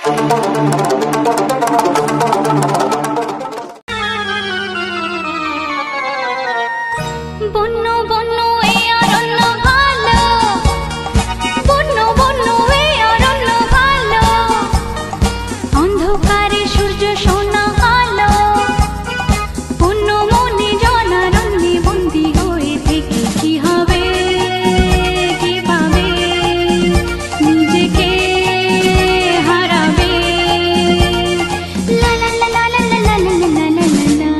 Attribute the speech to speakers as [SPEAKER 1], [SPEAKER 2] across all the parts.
[SPEAKER 1] বন্য বন্য এই অরণ্য ভালো, বন্য বন্য এই অরণ্য ভালো, অন্ধকারে সূর্য সোনা আলো, বন্য মনে জনারণ্যে বন্দী হয়ে থেকে কি হবে, কি পাবে, নিজেকে হারাবে। লা লা লা লা লা লা লা লা লা লা লা।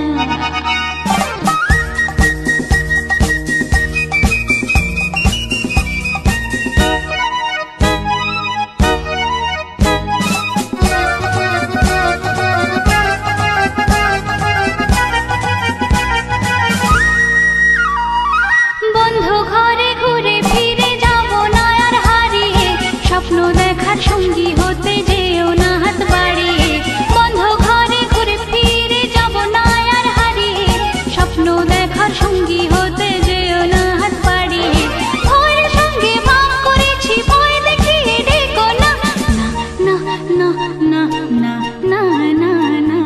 [SPEAKER 1] বন্ধ ঘরে ঘুরে ফিরে যাব না আর হারিয়ে, স্বপ্ন দেখার সঙ্গী হতে যেও না হাত বাড়িয়ে। বন্ধ ঘরে ঘুরে ফিরে যাব না আর হারিয়ে, স্বপ্ন দেখার সঙ্গী হতে যেও না হাত বাড়িয়ে। ভয়ের সঙ্গে ভাব করেছি, ভয় দেখিয়ে ডেকো না, না না না না না না না না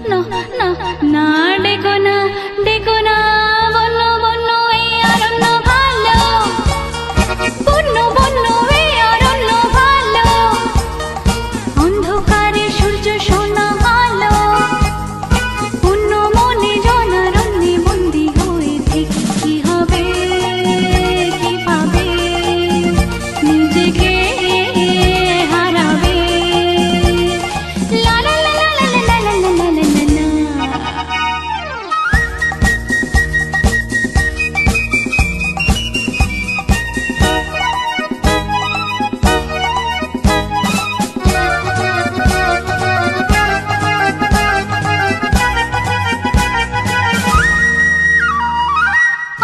[SPEAKER 1] না না না, ডেকো না, ডেকো না। বন্য বন্য এই অরণ্য ভালো, বন্য বন্য এই অরণ্য ভালো, অন্ধকারে সূর্য সোনা আলো, বন্য মনে জনারণ্যে বন্দী হয়ে থেকে কি হবে, কি পাবে, নিজেকে হারাবে। লা লা লা লা লা লা লা লা লা লা লা।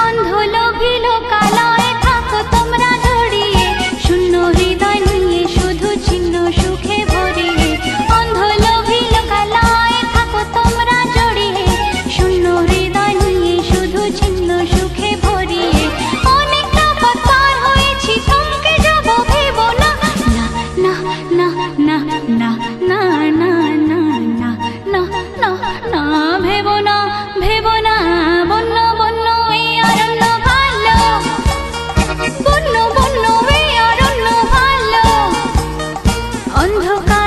[SPEAKER 1] অন্ধ লোভী লোকালয়ে থাকো তোমরা জড়িয়ে, শূন্য হৃদয় নিয়ে শুধু ছিন্ন সুখে ভরিয়ে। অন্ধ লোভী লোকালয়ে থাকো তোমরা জড়িয়ে, শূন্য হৃদয় নিয়ে শুধু ছিন্ন সুখে ভরিয়ে। অনেকটা পথ পার হয়েছি, থমকে যাব ভেবো না, না না না না না না না না না না না, ভেবো না, ভেবো না। বন্য বন্য এই অরণ্য ভালো, বন্য বন্য এই অরণ্য ভালো, অন্ধকার